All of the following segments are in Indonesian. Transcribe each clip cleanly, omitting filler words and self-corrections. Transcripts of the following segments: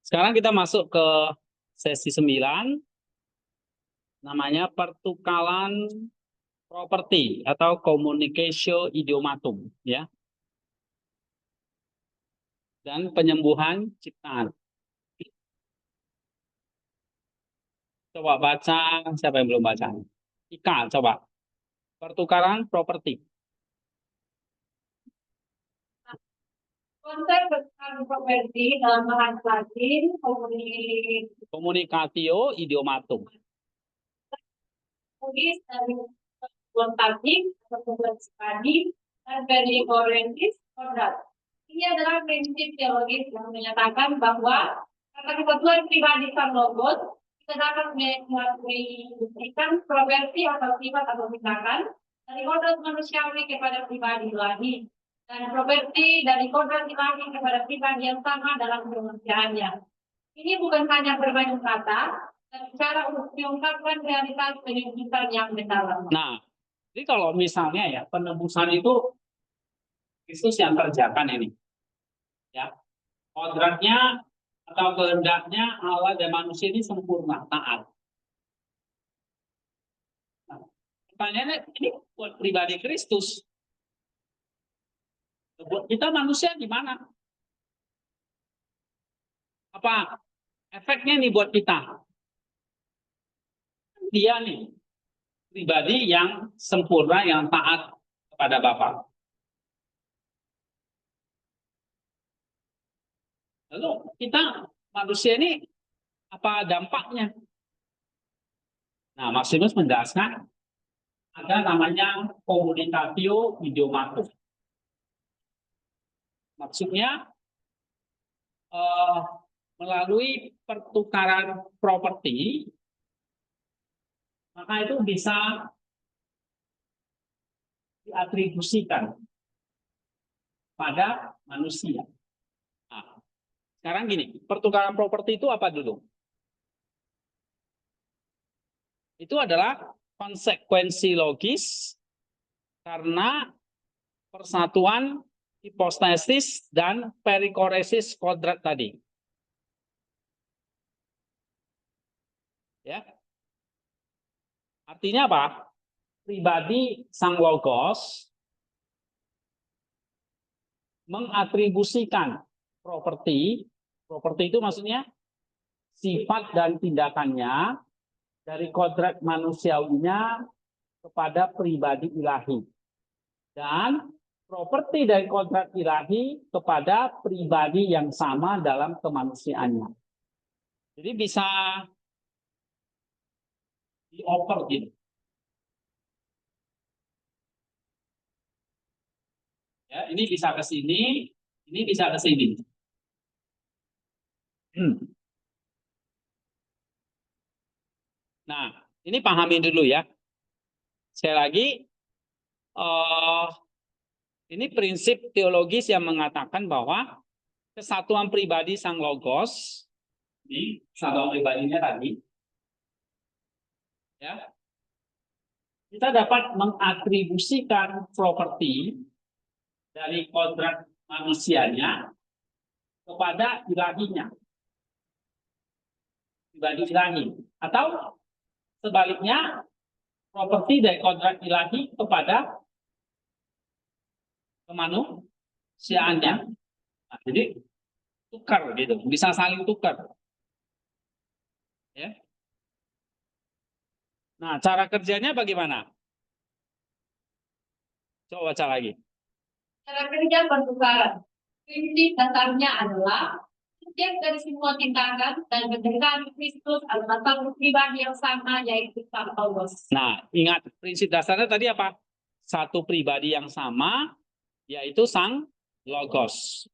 Sekarang kita masuk ke sesi 9, namanya pertukaran properti atau communicatio idiomatum, ya, dan penyembuhan ciptaan. Coba baca, siapa yang belum baca? Ika, coba. Pertukaran properti. Konsep pertukaran properti dalam bahasa Latin Communicatio idiomatum. tulis dari substantif atau substantif dan dari orientis kodrat. Ini adalah prinsip teologis yang menyatakan bahwa kata kesatuan pribadi sang logos kita dapat memberikan properti atau sifat atau tindakan dari kodrat manusiawi kepada pribadi ilahi dan properti dari kodrat ilahi kepada pribadi yang sama dalam kemanusiaannya. Ini bukan hanya bermain kata, tapi cara untuk mengungkapkan realitas penebusan yang mendalam. Nah, jadi kalau misalnya ya penebusan itu Kristus yang kerjakan ini, ya, kodratnya atau kehendaknya Allah dan manusia ini sempurna, taat. Nah, pertanyaannya ini buat pribadi Kristus. Buat kita manusia gimana? Apa efeknya nih buat kita? Dia nih pribadi yang sempurna, yang taat kepada Bapa. Lalu kita manusia ini apa dampaknya? Nah, Maximus menjelaskan ada namanya communicatio idiomatum. Maksudnya melalui pertukaran properti, maka itu bisa diatribusikan pada manusia. Nah, sekarang gini, pertukaran properti itu apa dulu? Itu adalah konsekuensi logis karena persatuan hipostasis dan perikoresis kodrat tadi. Ya. Artinya apa? Pribadi sang logos mengatribusikan properti itu maksudnya sifat dan tindakannya dari kodrat manusiawinya kepada pribadi ilahi. Dan properti dari kodrat ilahi kepada pribadi yang sama dalam kemanusiaannya. Jadi bisa dioper gitu. Ya, ini bisa ke sini, ini bisa ke sini. Nah, ini pahami dulu ya. Sekali lagi, ini prinsip teologis yang mengatakan bahwa kesatuan pribadi sang logos, ini kesatuan pribadinya tadi, ya, kita dapat mengatribusikan properti dari kodrat manusianya kepada ilahinya, pribadi ilahi, atau sebaliknya properti dari kodrat ilahi kepada kemanusiaannya. Nah, jadi tukar gitu, bisa saling tukar. Ya. Nah, cara kerjanya bagaimana? Coba baca lagi. Cara kerja pertukaran. Prinsip dasarnya adalah subjek dari semua tindakan dan kebenaran Kristus adalah satu pribadi yang sama, yaitu sang Logos. Nah, ingat prinsip dasarnya tadi apa? Satu pribadi yang sama, yaitu sang Logos.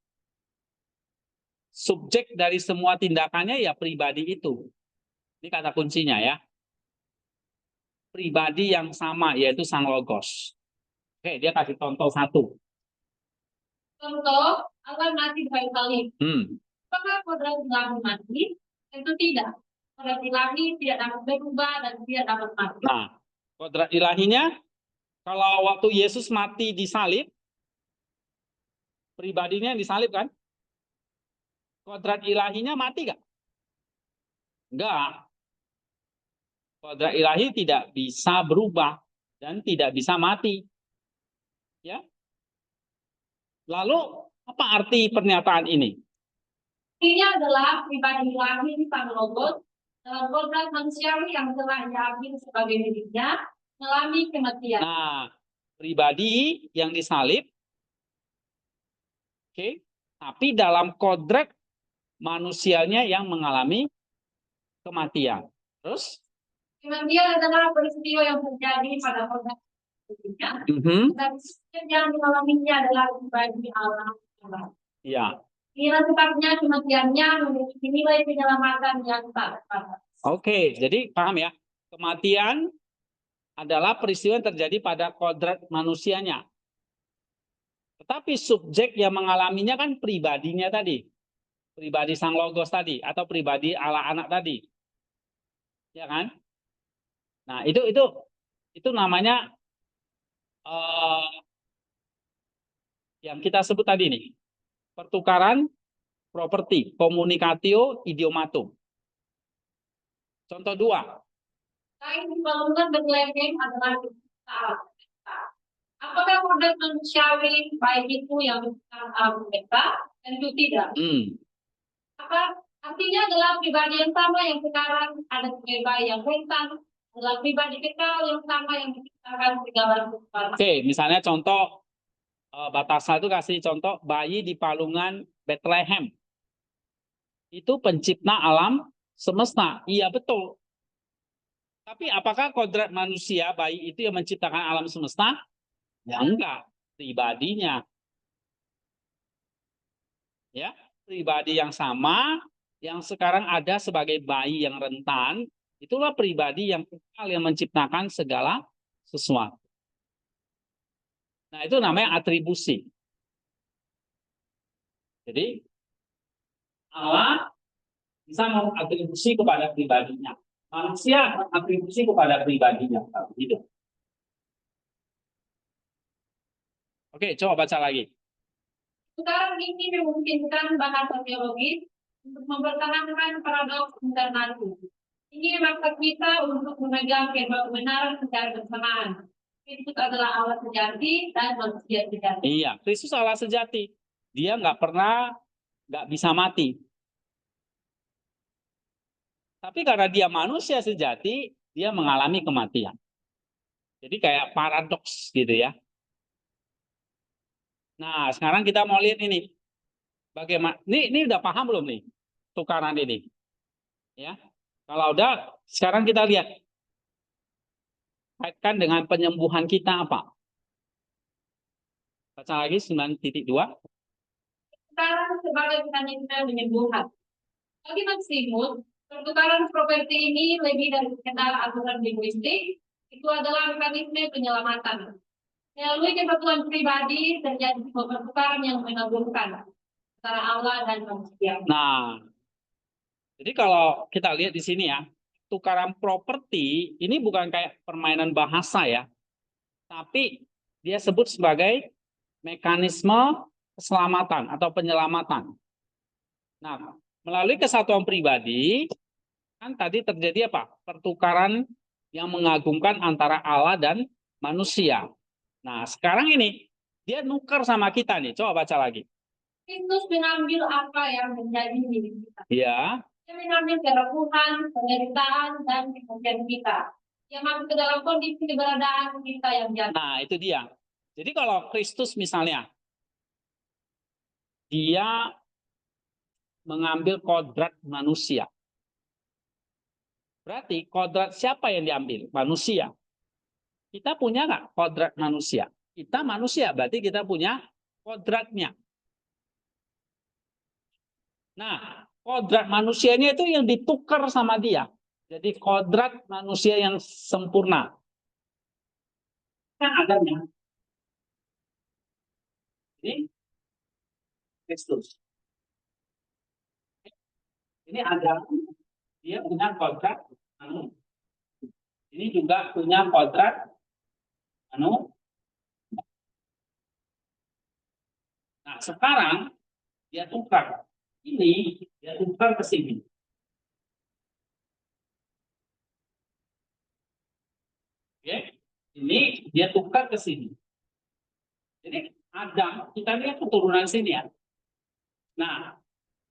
Subjek dari semua tindakannya ya pribadi itu. Ini kata kuncinya ya. Pribadi yang sama, yaitu sang Logos. Oke, dia kasih contoh satu. Contoh, Allah mati di kayu salib. Apakah kodrat ilahi mati? Tentu tidak. Kodrat ilahi tidak dapat berubah dan tidak dapat mati. Nah, kodrat ilahinya, kalau waktu Yesus mati di salib, pribadinya yang disalib kan? kodrat ilahinya mati nggak? Enggak. Kodrat ilahi tidak bisa berubah dan tidak bisa mati. Ya. Lalu apa arti pernyataan ini? Ini adalah pribadi ilahi sang logos dalam kodrat manusiawi yang telah diambil sebagai miliknya mengalami kematian. Nah, pribadi yang disalib, oke, tapi dalam kodrat manusianya yang mengalami kematian. Terus? Kematian adalah peristiwa yang terjadi pada kodrat manusia, dan yang mengalaminya adalah pribadi Allah. Ya. Inilah sebabnya kematiannya memiliki nilai penyelamatan yang tak terbatas. Oke, jadi paham ya? Kematian adalah peristiwa yang terjadi pada kodrat manusianya. Tetapi subjek yang mengalaminya kan pribadinya tadi. Pribadi sang logos tadi atau pribadi Allah anak tadi. Ya kan? Nah, itu namanya yang kita sebut tadi nih. Pertukaran properti, communicatio idiomatum. Contoh 2. Kain dibangunkan bergelengeng adalah salah. Apakah kodrat manusiawi baik itu yang alam semesta dan itu tidak? Apa artinya adalah pribadi yang sama yang sekarang ada sebagai bayi yang rentan adalah pribadi kekal yang sama yang diciptakan segala sesuatu. Oke, misalnya contoh Batasal itu kasih contoh bayi di palungan Bethlehem. Itu pencipta alam semesta. Iya betul. Tapi apakah kodrat manusia bayi itu yang menciptakan alam semesta? Ya enggak, pribadinya. Ya, pribadi yang sama yang sekarang ada sebagai bayi yang rentan, itulah pribadi yang kekal yang menciptakan segala sesuatu. Nah, itu namanya atribusi. Jadi Allah bisa mengatribusi kepada pribadinya. Manusia mengatribusi kepada pribadinya. Gitu. Oke, coba baca lagi. Sekarang ini memungkinkan bahasa teologis untuk mempertahankan paradoks internal. Ini maksud kita untuk memegang kebenaran secara bersamaan. Kristus adalah Allah sejati dan manusia sejati. Iya, Kristus Allah sejati. Dia nggak bisa mati. Tapi karena dia manusia sejati, dia mengalami kematian. Jadi kayak paradoks gitu ya. Nah, sekarang kita mau lihat ini. Bagaimana? Ini udah paham belum nih tukaran ini? Ya. Kalau udah, sekarang kita lihat. Kaitkan dengan penyembuhan kita apa? Baca lagi 9.2. Sekarang sebagai kita menyembuhkan. Bagi Maximus, pertukaran properti ini lebih dari sekedar aturan linguistik, itu adalah mekanisme penyelamatan. Melalui kebutuhan pribadi terjadi pertukaran yang menggabungkan antara Allah dan manusia. Nah, jadi kalau kita lihat di sini ya, tukaran properti ini bukan kayak permainan bahasa ya, tapi dia sebut sebagai mekanisme keselamatan atau penyelamatan. Nah, melalui kesatuan pribadi, kan tadi terjadi apa? Pertukaran yang mengagumkan antara Allah dan manusia. Nah, sekarang ini dia nuker sama kita nih. Coba baca lagi. Kristus mengambil apa yang menjadi milik kita. Ya. Dia mengambil kerepuhan, penderitaan, dan kematian kita. Dia masuk ke dalam kondisi keberadaan kita yang jatuh. Nah, itu dia. Jadi kalau Kristus misalnya, dia mengambil kodrat manusia. Berarti kodrat siapa yang diambil? Manusia. Kita punya nggak kodrat manusia? Kita manusia, berarti kita punya kodratnya. Nah, kodrat manusianya itu yang ditukar sama dia. Jadi kodrat manusia yang sempurna. Kan adanya. Ini Kristus. Ini ada. Dia punya kodrat. Ini juga punya kodrat. Nah, sekarang dia tukar. Ini dia tukar ke sini. Oke, ini dia tukar ke sini. Jadi Adam, kita lihat keturunan sini ya. Nah,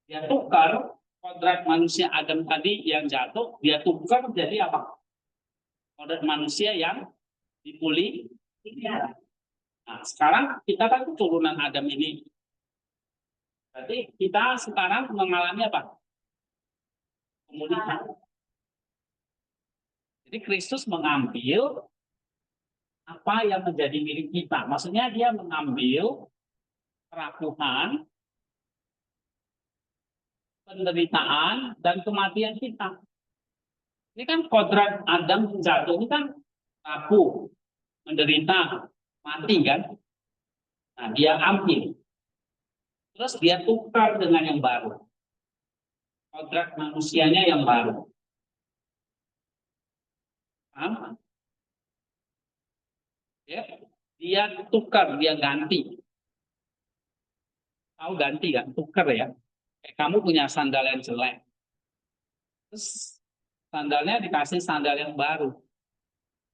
dia tukar kodrat manusia Adam tadi yang jatuh, dia tukar jadi apa? Kodrat manusia yang dipulih. Nah, sekarang kita kan keturunan Adam ini. Berarti kita sekarang mengalami apa? Pemulihan. Jadi Kristus mengambil apa yang menjadi milik kita. Maksudnya dia mengambil kerapuhan, penderitaan, dan kematian kita. Ini kan kodrat Adam jatuh, ini kan rapuh, menderita, mati kan. Nah, dia ambil. Terus dia tukar dengan yang baru. Kodrat manusianya yang baru. Paham? Ya, dia tukar, dia ganti. Tahu ganti kan? Tukar ya. Kamu punya sandal yang jelek. Terus sandalnya dikasih sandal yang baru.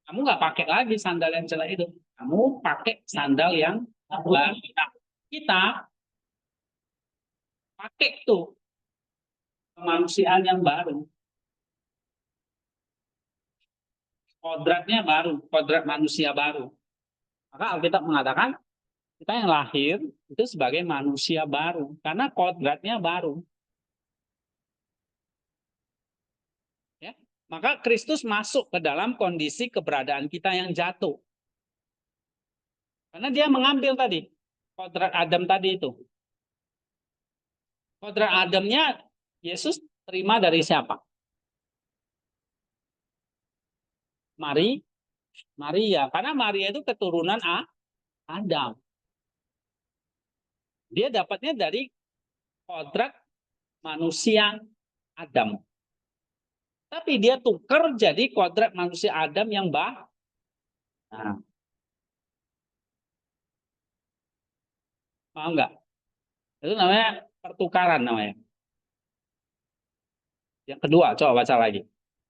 Kamu nggak pakai lagi sandal yang jelek itu. Kamu pakai sandal yang baru. Nah, kita pakai tuh kemanusiaan yang baru. Kodratnya baru, kodrat manusia baru. Maka Alkitab mengatakan kita yang lahir itu sebagai manusia baru karena kodratnya baru. Ya. Maka Kristus masuk ke dalam kondisi keberadaan kita yang jatuh. Karena dia mengambil tadi kodrat Adam tadi itu. Kodrat Adamnya Yesus terima dari siapa? Maria. Karena Maria itu keturunan Adam. Dia dapatnya dari kodrat manusia Adam. Tapi dia tukar jadi kodrat manusia Adam yang bah. Nah, mau nggak? Itu namanya pertukaran namanya. Yang kedua, coba baca lagi.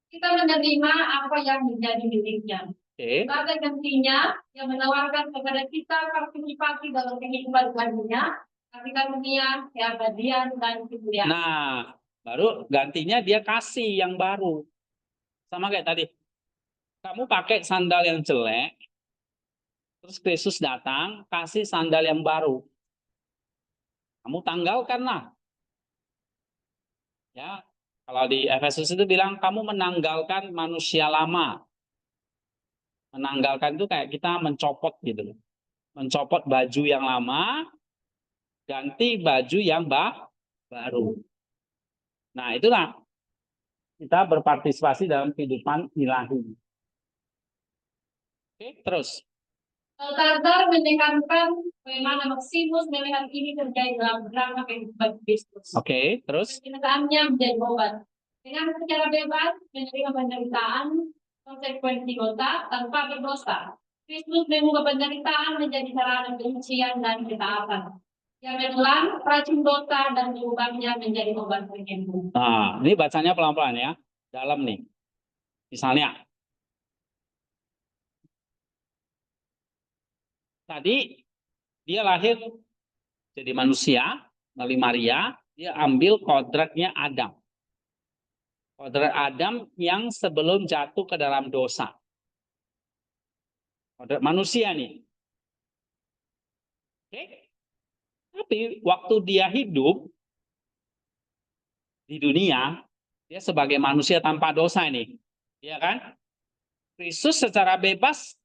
Kita menerima apa yang menjadi miliknya. Oke. Pada gantinya yang menawarkan kepada kita partisipasi dalam kehidupan dunia, tapi dunia, keabadian dan kemuliaan. Nah, baru gantinya dia kasih yang baru. Sama kayak tadi. Kamu pakai sandal yang jelek, terus Kristus datang, kasih sandal yang baru. Kamu tanggalkanlah. Ya, kalau di Efesus itu bilang kamu menanggalkan manusia lama. Menanggalkan itu kayak kita mencopot gitu loh. Mencopot baju yang lama, ganti baju yang baru. Nah, itulah kita berpartisipasi dalam kehidupan ilahi. Oke, terus. Baltazar menekankan bagaimana Maximus melihat ini terjadi dalam drama kehidupan Kristus. Oke, terus. Kenyataannya menjadi obat. Dengan secara bebas menerima penderitaan, konsekuensi dosa tanpa berdosa. Kristus mengubah penderitaan menjadi sarana kesucian dan ketaatan. Yang menelan racun dosa dan mengubahnya menjadi obat penyembuh. Nah, ini bacanya pelan-pelan ya. Dalam nih. Misalnya. Tadi dia lahir jadi manusia melalui Maria. Dia ambil kodratnya Adam. Kodrat Adam yang sebelum jatuh ke dalam dosa. Kodrat manusia nih. Oke. Tapi waktu dia hidup di dunia, dia sebagai manusia tanpa dosa ini. Ya kan? Kristus secara bebas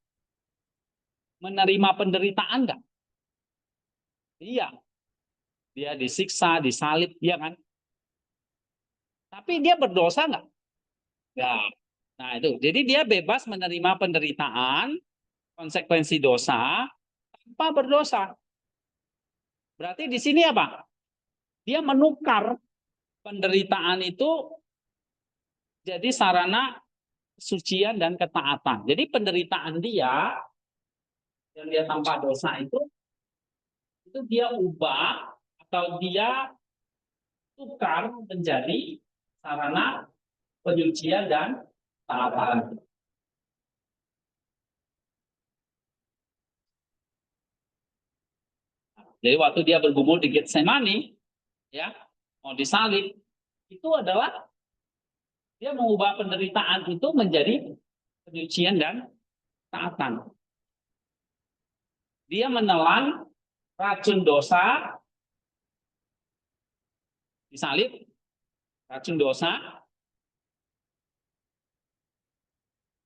menerima penderitaan enggak? Iya. Dia disiksa, disalib, ya kan? Tapi dia berdosa enggak? Ya. Nah, itu. Jadi dia bebas menerima penderitaan, konsekuensi dosa, tanpa berdosa. Berarti di sini apa? Dia menukar penderitaan itu jadi sarana kesucian dan ketaatan. Jadi penderitaan dia yang dia tanpa dosa itu dia ubah atau dia tukar menjadi sarana penyucian dan taatan. Jadi waktu dia bergumul di Getsemani, ya, mau disalib, itu adalah dia mengubah penderitaan itu menjadi penyucian dan taatan. Dia menelan racun dosa, disalib, racun dosa,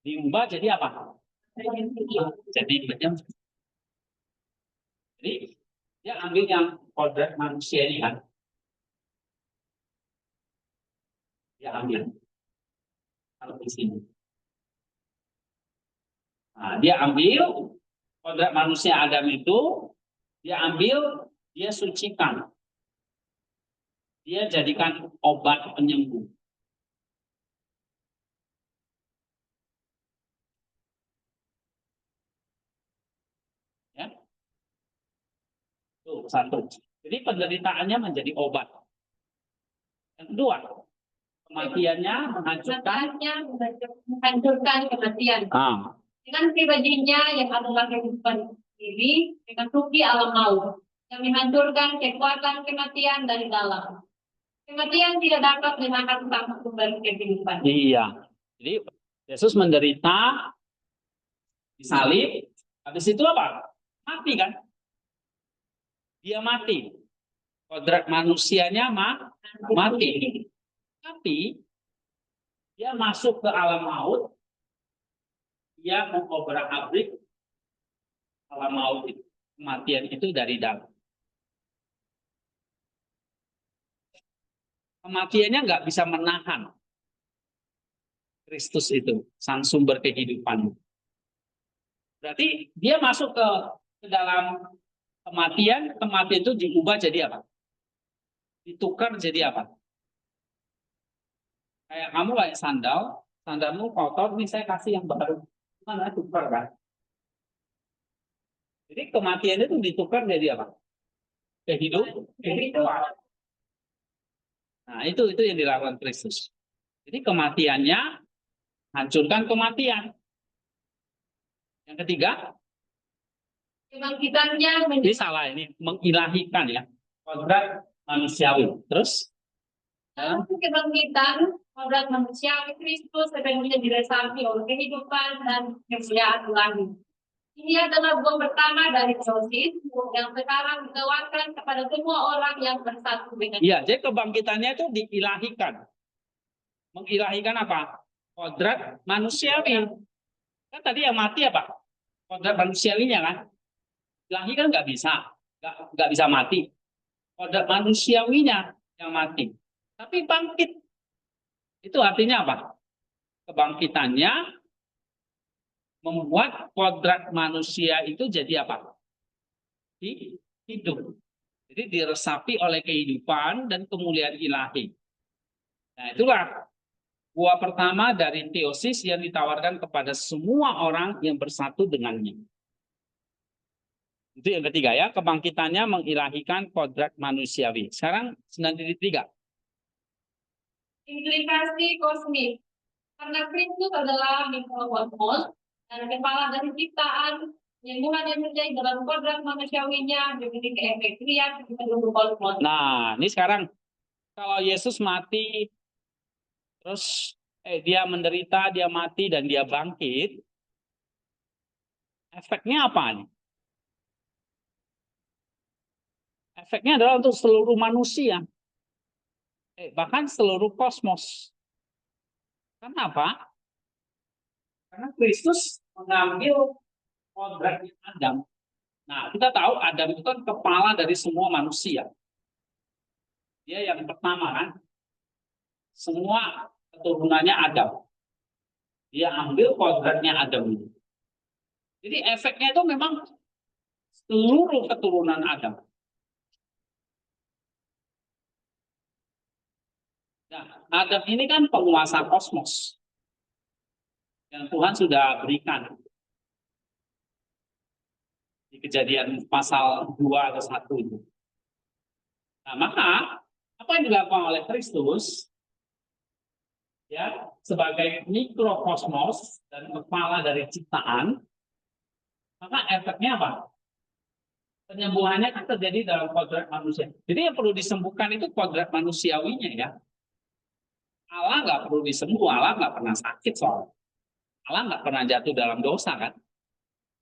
diubah jadi apa? Jadi penyembuh. Jadi dia ambil yang kodrat manusia ini kan, dia ambil kalau di sini. Nah, dia ambil kodrat manusia Adam itu, dia ambil, dia sucikan, dia jadikan obat penyembuh. Ya, tuh satu. Jadi penderitaannya menjadi obat. Yang kedua, kematiannya menghancurkan kematian. Dengan pribadinya yang adalah kehidupan diri, dengan rugi alam maut, yang menghancurkan kekuatan kematian dari dalam. Kematian tidak dapat menahan tanpa kembali kehidupan. Iya. Jadi Yesus menderita, disalib, habis itu apa? Mati kan? Dia mati. Kodrat manusianya mati. Tapi dia masuk ke alam maut, dia mengobrak-abrik alam maut itu. Kematian itu dari dalam. Kematiannya nggak bisa menahan Kristus itu, sang sumber kehidupan. Berarti dia masuk ke dalam kematian itu diubah jadi apa? Ditukar jadi apa? Kayak kamu kayak sandalmu kotor, nih saya kasih yang baru. Mana tukar kan? Jadi kematian itu ditukar jadi apa? Kehidupan. Nah, itu yang dilakukan Kristus. Jadi kematiannya hancurkan kematian. Yang ketiga, kebangkitannya ini salah, ini mengilahikan ya, kodrat manusiawi. Terus dalam kebangkitan kodrat manusiawi Kristus sepenuhnya diresapi oleh kehidupan dan kemuliaan Ilahi. Ini adalah buah pertama dari teosis yang sekarang ditawarkan kepada semua orang yang bersatu dengan. Iya, jadi kebangkitannya itu diilahikan. Mengilahikan apa? Kodrat manusiawi. Kan tadi yang mati apa? Kodrat manusiawinya kan? Ilahi kan nggak bisa mati. Kodrat manusiawinya yang mati. Tapi bangkit. Itu artinya apa? Kebangkitannya membuat kodrat manusia itu jadi apa? Hidup. Jadi diresapi oleh kehidupan dan kemuliaan ilahi. Nah, itulah buah pertama dari teosis yang ditawarkan kepada semua orang yang bersatu dengannya. Itu yang ketiga ya, kebangkitannya mengilahikan kodrat manusiawi. Sekarang 9.3. Implikasi kosmik. Karena Kristus adalah mikrokosmos dan kepala dari ciptaan, penyembuhan yang terjadi dalam kodrat manusiawinya memiliki efek lihat di seluruh kosmos. Nah, ini sekarang kalau Yesus mati, terus dia menderita, dia mati, dan dia bangkit, efeknya apa nih? Efeknya adalah untuk seluruh manusia, bahkan seluruh kosmos. Kenapa? Karena Kristus mengambil kodratnya Adam. Nah, kita tahu Adam itu kan kepala dari semua manusia. Dia yang pertama kan. Semua keturunannya Adam. Dia ambil kodratnya Adam itu. Jadi efeknya itu memang seluruh keturunan Adam. Nah, Adam ini kan penguasa kosmos yang Tuhan sudah berikan di Kejadian pasal 2 atau 1 itu. Nah, maka Apa yang dilakukan oleh Kristus ya sebagai mikrokosmos dan kepala dari ciptaan, maka efeknya apa? Penyembuhannya kan terjadi dalam kodrat manusia. Jadi yang perlu disembuhkan itu kodrat manusiawinya ya. Allah nggak perlu disembuh, Allah nggak pernah sakit soalnya. Allah nggak pernah jatuh dalam dosa kan.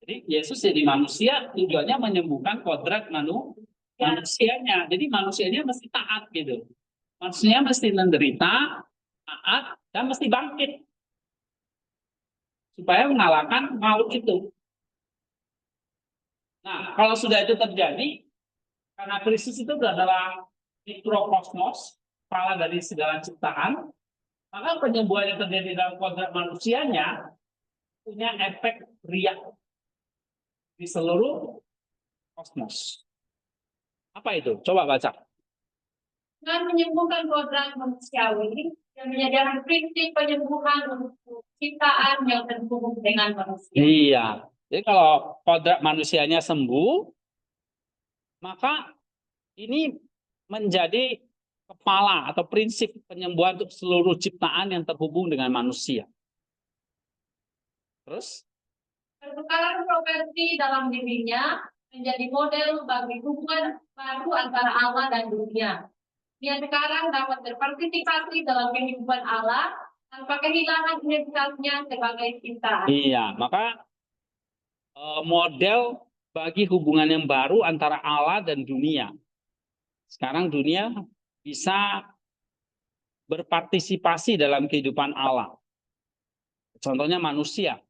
Jadi Yesus jadi manusia tujuannya menyembuhkan kodrat manusianya. Jadi manusianya mesti taat gitu. Manusia mesti menderita, taat, dan mesti bangkit supaya mengalahkan makhluk itu. Nah, kalau sudah itu terjadi, karena Kristus itu adalah mikrokosmos, kepala dari segala ciptaan, maka penyembuhan yang terjadi dalam kodrat manusianya punya efek riak di seluruh kosmos. Apa itu? Coba baca. Dengan menyembuhkan kodrat manusiawi dan menyediakan prinsip penyembuhan untuk ciptaan yang terhubung dengan manusia. Iya. Jadi kalau kodrat manusianya sembuh, maka ini menjadi kepala atau prinsip penyembuhan untuk seluruh ciptaan yang terhubung dengan manusia. Terus? Pertukaran properti dalam dirinya menjadi model bagi hubungan baru antara Allah dan dunia. Dia sekarang dapat berpartisipasi dalam kehidupan Allah tanpa kehilangan identitasnya sebagai ciptaan. Iya, maka model bagi hubungan yang baru antara Allah dan dunia. Sekarang dunia bisa berpartisipasi dalam kehidupan Allah. Contohnya manusia,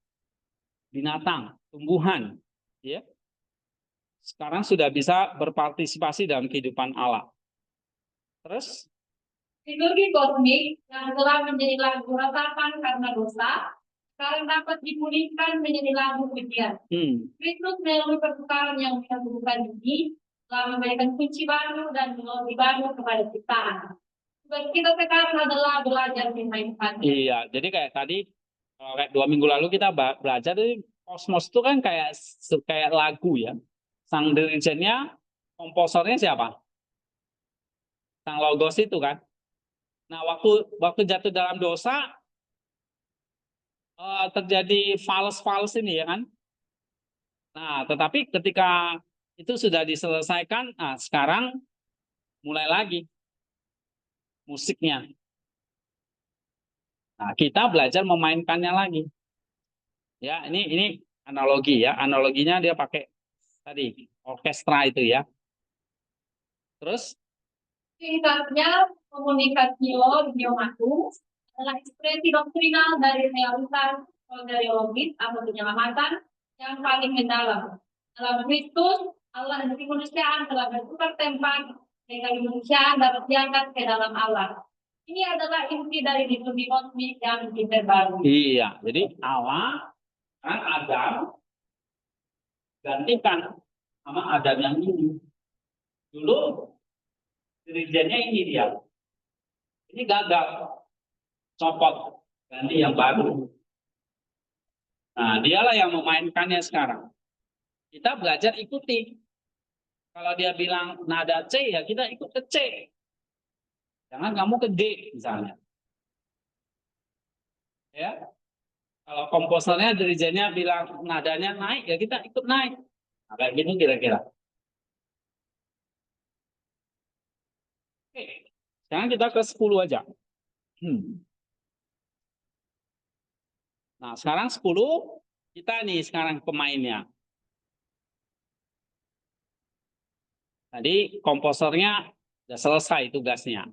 binatang, tumbuhan, ya. Sekarang sudah bisa berpartisipasi dalam kehidupan Allah. Terus? Liturgi kosmik yang telah menjadi lagu ratapan karena dosa, sekarang dapat dipulihkan menjadi lagu pujian. Kristus melalui pertukaran yang dilakukan ini telah memberikan kunci baru dan melodi baru kepada ciptaan. Tugas kita sekarang adalah belajar memainkannya. Iya, jadi kayak tadi, kayak 2 minggu lalu kita belajar, kosmos itu kan kayak lagu ya. Sang dirijennya, komposernya siapa? Sang logos itu kan. Nah, waktu jatuh dalam dosa, terjadi fals ini ya kan. Nah, tetapi ketika itu sudah diselesaikan, nah sekarang mulai lagi musiknya. Nah, kita belajar memainkannya lagi. Ya, ini analogi ya. Analoginya dia pakai tadi orkestra itu ya. Terus? Singkatnya, komunikasio idiomatum adalah ekspresi doktrinal dari realitas soteriologis atau penyelamatan yang paling mendalam. Dalam Kristus, Allah dan kemanusiaan telah bertukar tempat sehingga kemanusiaan dapat diangkat ke dalam Allah. Ini adalah inti dari liturgi kosmik yang diperbarui. Iya, jadi Allah kan Adam gantikan sama Adam yang ini. Dulu dirijennya ini dia. Ini gagal. Copot. Ganti yang baru. Nah, dialah yang memainkannya sekarang. Kita belajar ikuti. Kalau dia bilang nada C, ya kita ikut ke C. Jangan kamu ke D, misalnya. Ya. Kalau komposernya, dirijennya bilang nadanya naik, ya kita ikut naik. Nah, kayak gitu kira-kira. Oke. Sekarang kita ke 10 aja. Nah, sekarang 10, kita nih sekarang pemainnya. Tadi komposernya sudah selesai tugasnya.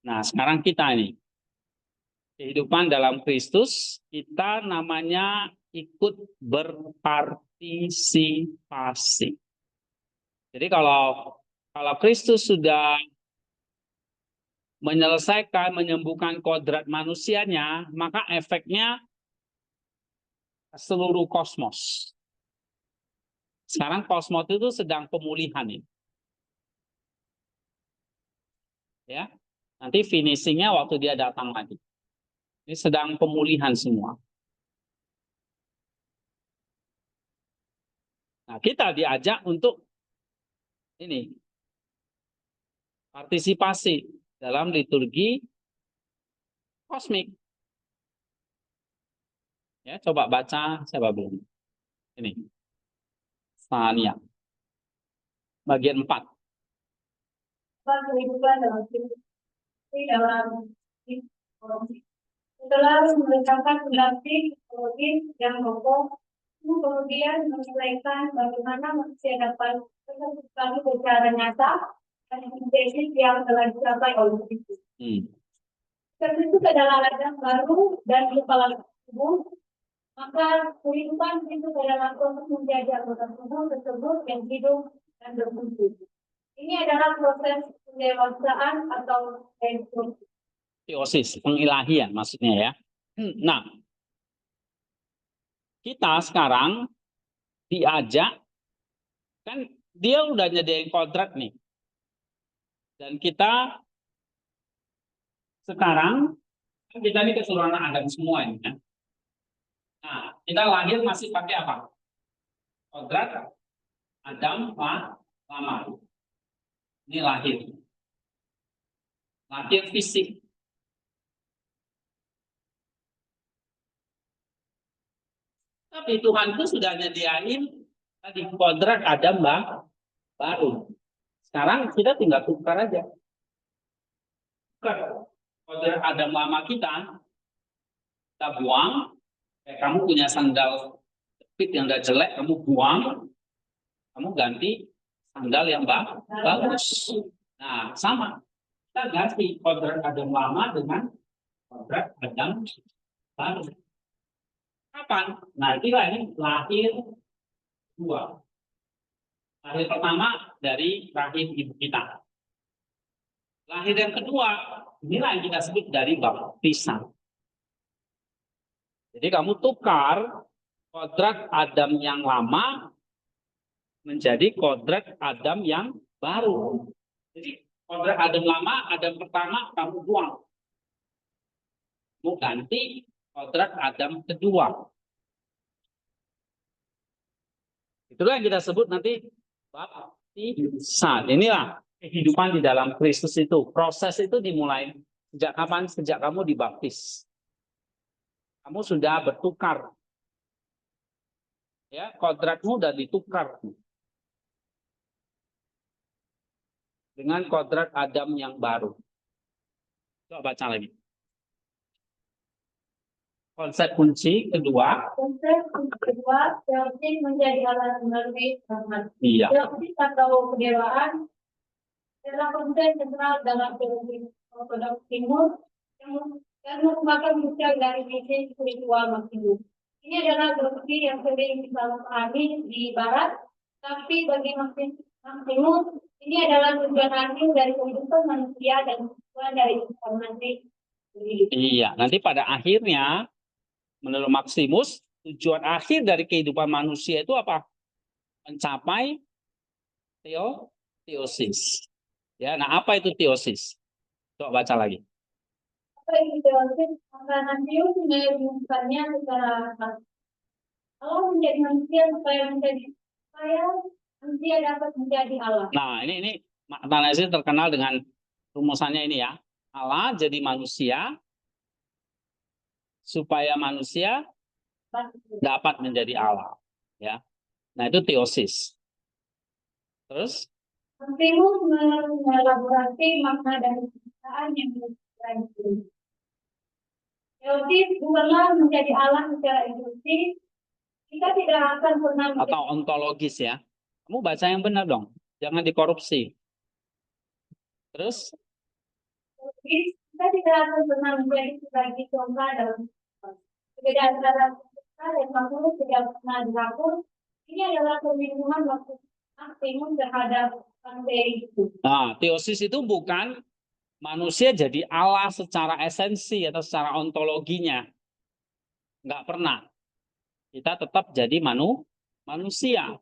Nah, sekarang kita nih. Kehidupan dalam Kristus, kita namanya ikut berpartisipasi. Jadi kalau Kristus sudah menyelesaikan, menyembuhkan kodrat manusianya, maka efeknya seluruh kosmos. Sekarang kosmos itu sedang pemulihan ini. Ya, nanti finishingnya waktu dia datang lagi. Ini sedang pemulihan semua. Nah, kita diajak untuk ini partisipasi dalam liturgi kosmik. Ya, coba baca siapa belum? Ini. Sania. Bagian 4. Kehidupan dalam setelah merencanakan pendamping psikologis yang kokoh, kemudian menyelesaikan bagaimana manusia dapat sekali secara nyata dan intensi yang telah dicapai oleh Kristus. Terbentuk adalah ladang baru dan kepala tubuh, maka kehidupan itu adalah proses menjadi anggota tubuh tersebut yang hidup dan berfungsi. Ini adalah proses pendewasaan atau evolusi. Teosis, pengilahian maksudnya ya. Nah, kita sekarang diajak, kan dia udah nyediain kontrak nih. Dan kita sekarang, kan kita ini keturunan Adam semua ini kan. Nah, kita lahir masih pakai apa? Kontrak Adam lama. Ini lahir. Lahir fisik. Tapi Tuhan itu sudah nyediain tadi kontrak Adam baru. Sekarang kita tinggal tukar aja. Tukar kontrak Adam lama kita buang. Kamu punya sandal jepit yang udah jelek, kamu buang. Kamu ganti sandal yang bagus. Nah, sama. Kita ganti kontrak Adam lama dengan kontrak Adam baru. Kapan? Nah, ini lahir dua. Lahir pertama dari rahim ibu kita. Lahir yang kedua, inilah yang kita sebut dari baptisan. Jadi kamu tukar kodrat Adam yang lama menjadi kodrat Adam yang baru. Jadi kodrat Adam lama, Adam pertama kamu buang. Kamu ganti kodrat Adam kedua. Itulah yang kita sebut nanti baptisan. Inilah kehidupan di dalam Kristus itu. Proses itu dimulai sejak kapan? Sejak kamu dibaptis. Kamu sudah bertukar. Ya, kodratmu sudah ditukar dengan kodrat Adam yang baru. Coba baca lagi. Konsep kunci kedua. Konsep kunci kedua, teologi menjadi alat melalui Tuhan. Iya. Teologi atau kedewaan adalah konsep sentral dalam teologi ortodoks timur yang merupakan buah dari misi spiritual maksimum. Ini adalah teologi yang sering disalahpahami di Barat, tapi bagi maksimum ini adalah tujuan akhir dari kehidupan manusia dan tujuan dari informasi. Iya, nanti pada akhirnya menurut Maximus, tujuan akhir dari kehidupan manusia itu apa? Mencapai teosis. Ya, nah apa itu teosis? Coba baca lagi. Apa itu teosis? Karena Teos menyebutkannya secara Allah menjadi manusia supaya manusia dapat menjadi Allah. Nah, ini Athanasius terkenal dengan rumusannya ini ya. Allah jadi manusia supaya manusia dapat menjadi Allah, ya. Nah, itu teosis. Terus Maximus mengelaborasi makna dari penciptaan yang berarti. Teosis bukanlah menjadi Allah secara evolusi. Kita tidak akan pernah atau ontologis ya. Kamu baca yang benar dong. Jangan dikorupsi. Terus kita tidak akan pernah menjadi sebagai contoh dalam perbedaan antara kita dan makhluk tidak pernah dilakukan. Ini adalah perlindungan maksimum terhadap materi itu. Nah, teosis itu bukan manusia jadi Allah secara esensi atau secara ontologinya. Enggak pernah. Kita tetap jadi manusia.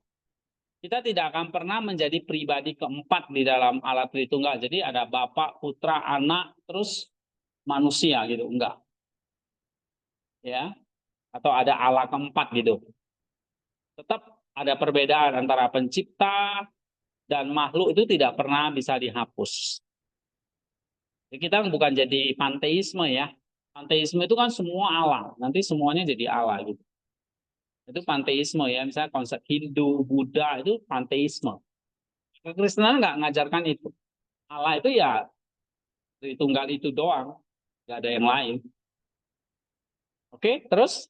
Kita tidak akan pernah menjadi pribadi keempat di dalam Allah Tritunggal. Jadi ada Bapa, Putra, Anak, terus manusia gitu, enggak. Ya. Atau ada Allah keempat gitu. Tetap ada perbedaan antara pencipta dan makhluk itu tidak pernah bisa dihapus. Jadi kita bukan jadi panteisme ya. Panteisme itu kan semua Allah, nanti semuanya jadi Allah gitu. Itu panteisme ya, misalnya konsep Hindu, Buddha itu panteisme. Kekristenan nggak ngajarkan itu. Allah itu ya Tritunggal itu doang, nggak ada yang lain. Oke, terus?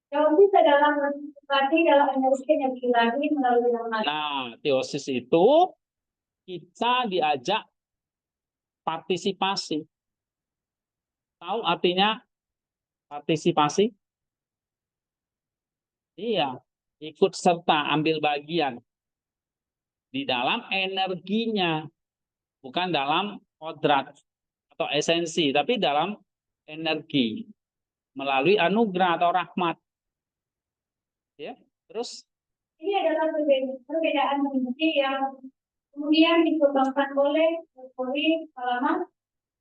Teosis adalah partisipasi dalam energi yang ilahi melalui nama. Nah, teosis itu kita diajak partisipasi. Tahu artinya partisipasi? Iya, ikut serta, ambil bagian di dalam energinya, bukan dalam kodrat atau esensi, tapi dalam energi melalui anugerah atau rahmat. Ya, terus? Ini adalah perbedaan energi yang kemudian dikembangkan oleh teori halaman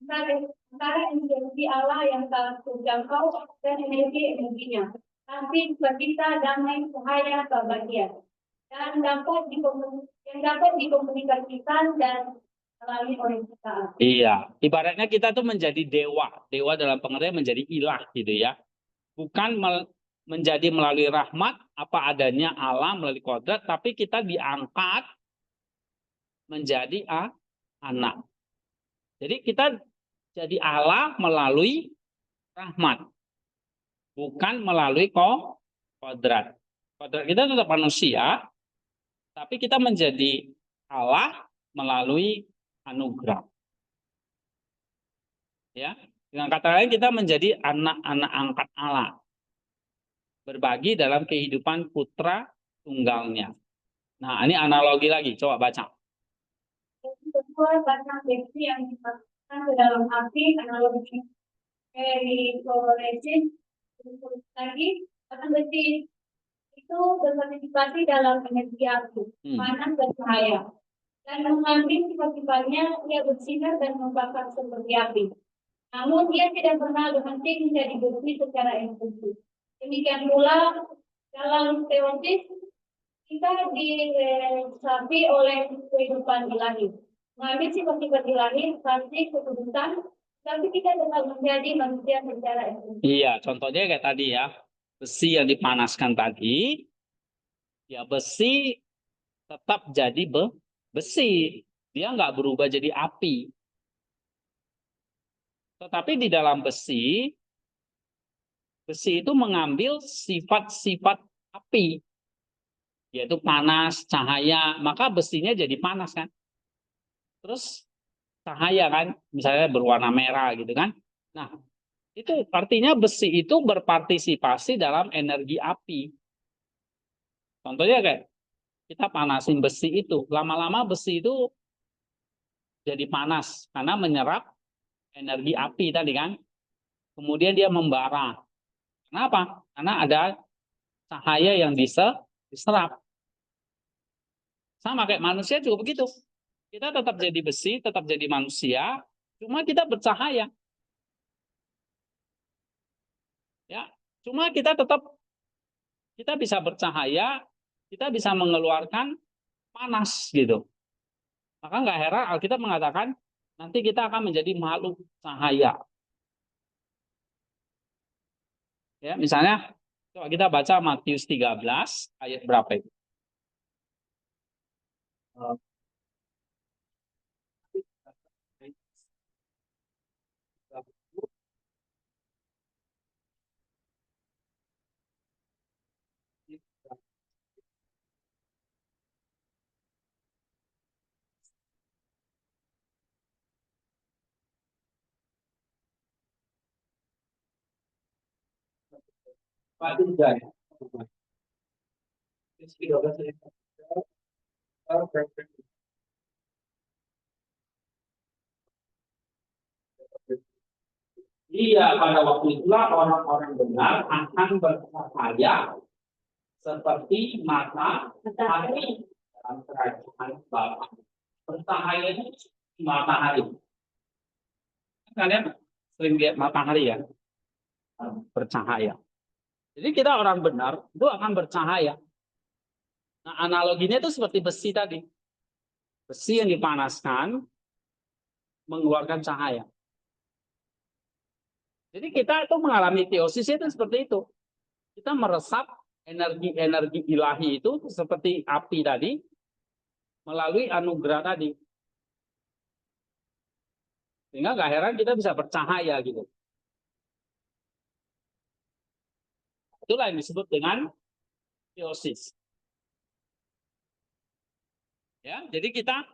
antara energi Allah yang sangat terjangkau dan energinya. Tapi kita damai cahaya kebahagiaan dan yang dapat dikomunikasikan dan melalui oleh kita. Iya, ibaratnya kita tuh menjadi dewa, dewa dalam pengertian menjadi ilah gitu ya, bukan menjadi melalui rahmat apa adanya Allah melalui kodrat, tapi kita diangkat menjadi anak. Jadi kita jadi Allah melalui rahmat, bukan melalui kodrat. Kodrat kita tetap manusia, tapi kita menjadi Allah melalui anugerah. Ya, dengan kata lain kita menjadi anak-anak angkat Allah, berbagi dalam kehidupan putra tunggalnya. Nah, ini analogi lagi, coba baca. Kedua, batang besi yang dimasukkan ke dalam api, analogi perikloresin. Lagi, batang besi itu berpartisipasi dalam energi api, panas dan cahaya. Dan mengambil sifat-sifatnya, ia bersinar dan membakar seperti api. Namun dia tidak pernah berhenti menjadi besi secara intensif. Demikian pula dalam teosis kita diresapi oleh kehidupan ilahi. Mengambil sifat-sifat ilahi, pasti kekudusan, tapi kita tetap menjadi manusia secara intensif. Iya, contohnya kayak tadi ya, besi yang dipanaskan tadi, ya besi tetap jadi besi, dia nggak berubah jadi api. Tetapi di dalam besi itu mengambil sifat-sifat api, yaitu panas, cahaya, maka besinya jadi panas kan. Terus cahaya kan, misalnya berwarna merah gitu kan. Nah, itu artinya besi itu berpartisipasi dalam energi api. Contohnya kayak kita panasin besi itu, lama-lama besi itu jadi panas karena menyerap energi api tadi kan. Kemudian dia membara. Kenapa? Karena ada cahaya yang diserap. Sama kayak manusia juga begitu. Kita tetap jadi besi, tetap jadi manusia, cuma kita bercahaya. Ya, cuma kita bisa bercahaya, kita bisa mengeluarkan panas gitu. Maka nggak heran Alkitab mengatakan nanti kita akan menjadi makhluk cahaya. Ya, misalnya coba kita baca Matius 13 ayat berapa itu? Iya, pada waktu itulah orang-orang benar akan bercahaya seperti matahari dalam kerajaan Bapa. Bercahaya itu matahari. Kalian sering lihat matahari ya, bercahaya. Jadi kita orang benar itu akan bercahaya. Nah, analoginya itu seperti besi tadi. Besi yang dipanaskan mengeluarkan cahaya. Jadi kita itu mengalami teosis itu seperti itu. Kita meresap energi-energi ilahi itu seperti api tadi melalui anugerah tadi. Sehingga gak heran kita bisa bercahaya gitu. Itulah yang disebut dengan teosis. Ya, jadi kita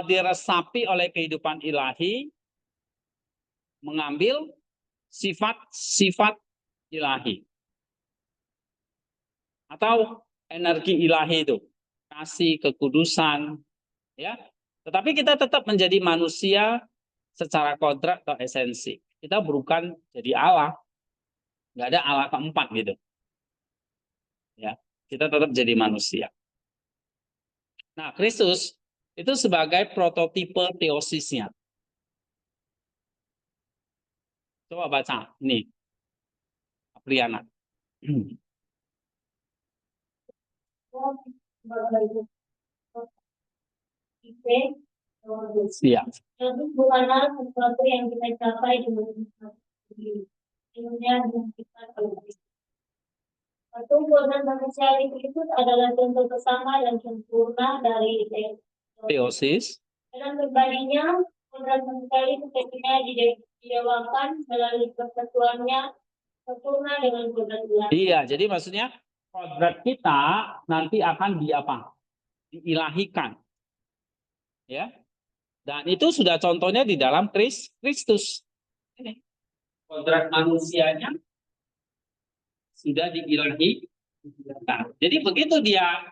diresapi oleh kehidupan ilahi, mengambil sifat-sifat ilahi atau energi ilahi itu, kasih, kekudusan, ya. Tetapi kita tetap menjadi manusia secara kodrat atau esensi. Kita bukan jadi Allah, nggak ada Allah keempat gitu. Ya, kita tetap jadi manusia. Nah, Kristus itu sebagai prototipe teosisnya. Coba baca, nih, Apriana. Iya. Jadi bukanlah sesuatu yang kita capai dengan sendiri. Ilmunya dengan kita sendiri. Pertumbuhan manusia itu adalah contoh bersama dan sempurna dari Teosis. dalam pribadinya, kodrat manusia itu ketika didewakan melalui persatuannya sempurna dengan kodrat ilahi. Iya, jadi maksudnya kodrat kita nanti akan diilahikan. Ya. Dan itu sudah contohnya di dalam Kristus. Ini kodrat manusianya sudah diilahi. Nah, jadi begitu dia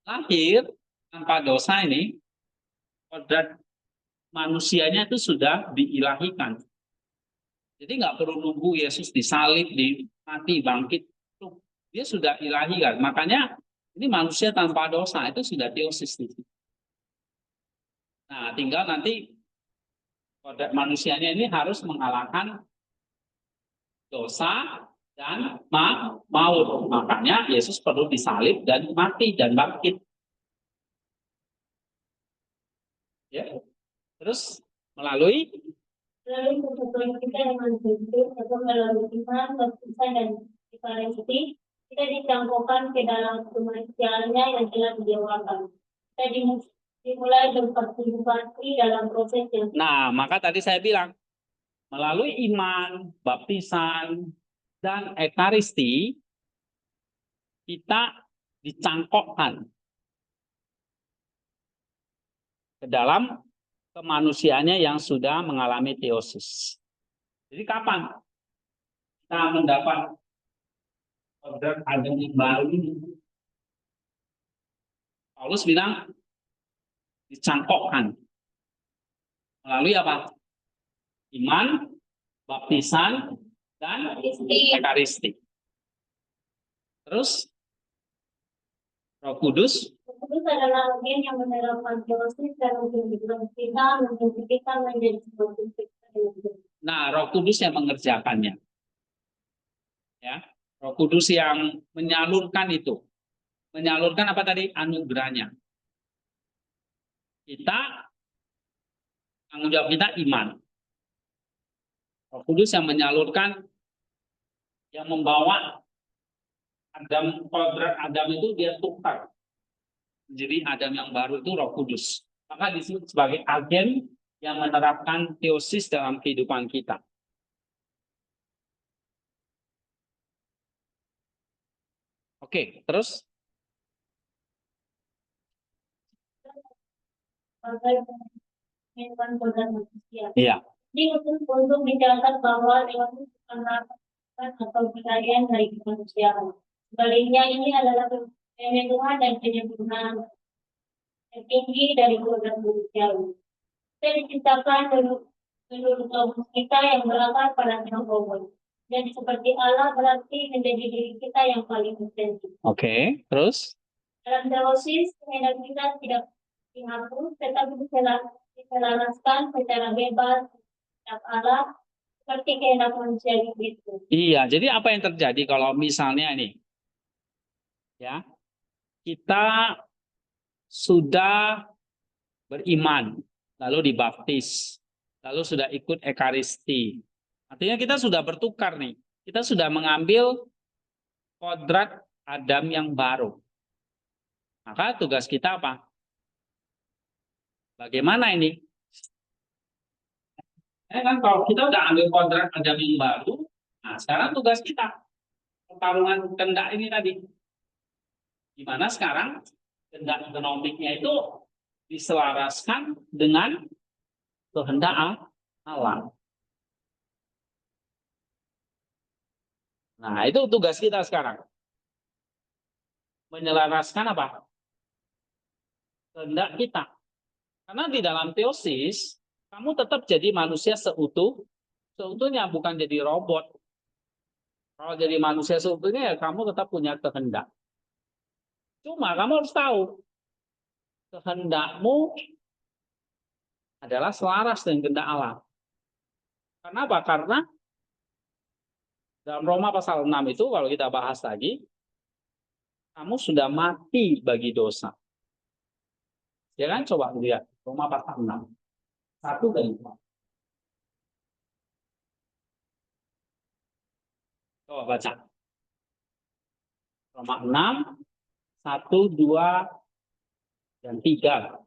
lahir tanpa dosa ini, kodrat manusianya itu sudah diilahikan. Jadi nggak perlu nunggu Yesus disalib, mati, bangkit. Dia sudah ilahi kan. Makanya ini manusia tanpa dosa itu sudah teosis. Nah, tinggal nanti kodrat manusianya ini harus mengalahkan dosa dan maut. Makanya Yesus perlu disalib dan mati dan bangkit. Ya. Terus melalui persatuan kita dengan Kristus atau melalui iman, baptisan dan Ekaristi, kita dicampurkan ke dalam kemanusiaannya yang telah didewakan. Kita dimulai berpartisipasi dalam proses yang. Nah, maka tadi saya bilang melalui iman, baptisan, dan ekaristi kita dicangkokkan ke dalam kemanusiaannya yang sudah mengalami teosis. Jadi kapan kita mendapat kodrat Adam yang baru ini? Paulus bilang dicangkokkan melalui apa? Iman, baptisan, dan ekaristi. Terus Roh Kudus. Roh Kudus adalah agen yang menerapkan teosis dan kehidupan kita menjadi kita menjadi seperti kita. Nah, Roh Kudus yang mengerjakannya. Ya, Roh Kudus yang menyalurkan itu. Menyalurkan apa tadi? Anugerahnya. Tanggung jawab kita iman. Roh Kudus yang menyalurkan, yang membawa kodrat Adam itu dia tukar. Jadi Adam yang baru itu Roh Kudus. Maka disebut sebagai agen yang menerapkan teosis dalam kehidupan kita. Oke, terus? Iya. Jadi untuk menjelaskan bahwa teosis bukan atau kekayaan dari kemanusiaan. Sebaliknya ini adalah penyembuhan dan penyempurnaan tertinggi dari kodrat manusiawi. Kita diciptakan menurut logos kita yang berakar pada Sang Allah. Jadi seperti Allah berarti menjadi diri kita yang paling esensi. Oke, terus? Dalam teosis, kehendak kita tidak dihapus, tetapi diselaraskan secara bebas setiap Allah seperti kehendak manusia itu. Iya, jadi apa yang terjadi kalau misalnya ini, ya, kita sudah beriman, lalu dibaptis, lalu sudah ikut ekaristi, Artinya kita sudah bertukar nih. Kita sudah mengambil kodrat Adam yang baru. Maka tugas kita apa? Bagaimana ini? Kan kalau kita udah ambil kodrat Adam yang baru, nah sekarang tugas kita pertarungan kehendak ini tadi. Gimana sekarang kehendak ekonomiknya itu diselaraskan dengan kehendak Allah. Nah, itu tugas kita sekarang. Menyelaraskan apa? Kehendak kita. Karena di dalam teosis, kamu tetap jadi manusia seutuhnya, bukan jadi robot. Kalau jadi manusia seutuhnya, ya kamu tetap punya kehendak. Cuma kamu harus tahu, kehendakmu adalah selaras dengan kehendak Allah. Kenapa? Karena dalam Roma pasal 6 itu, kalau kita bahas lagi, kamu sudah mati bagi dosa. Ya kan? Coba lihat Roma pasal 6. 1 dan 2. Coba baca. Roma 6, 1, 2, dan 3.